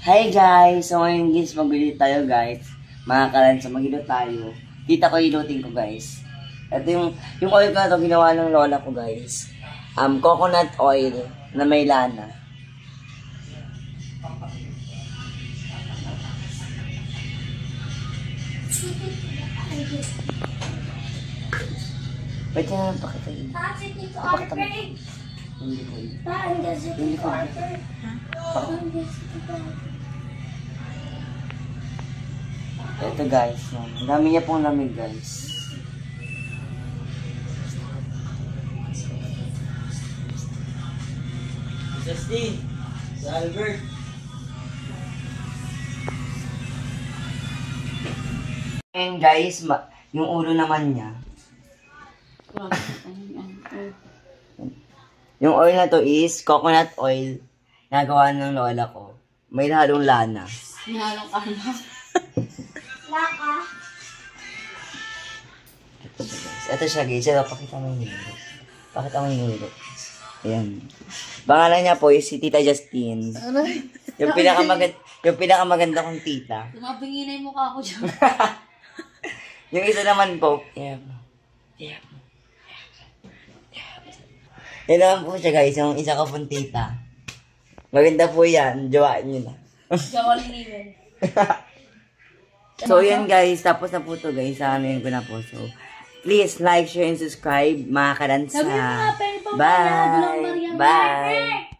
Hi guys! So ngayon guys, mag-edit tayo guys. Mga kalansa, mag-edit tayo. Kita ko inutin ko guys. Ito yung oil ko na ito, ginawa ng lola ko guys. Coconut oil na may lana. Ba't yan pakita yun? Pakita mo. Hindi ko yun. Hindi ko yun. Ito guys, ang dami niya pong lamig guys. Justin, si Albert. Ngayon guys, yung ulo naman niya. Yung oil na to is coconut oil. Nagawa ng lola ko. May halong lana. May halong kama. Laka. Ito siya guys. Ito, pakita mo yung hilo. Pakita mo yung hilo. Ayan. Pangalan niya po is si Tita Justine. Yung pinakamaganda kong tita. Tumabingin na yung mukha ko dyan. Yung isa naman po, Yan naman po siya guys, yung isa ko pong tita. Maganda po yan, jowain nyo na. Jawalin niyo. So yan guys, tapos na po to guys, ano yun ko na po. So, please like, share, and subscribe mga karansa. Sabi mo nga, pero Bye! Bye!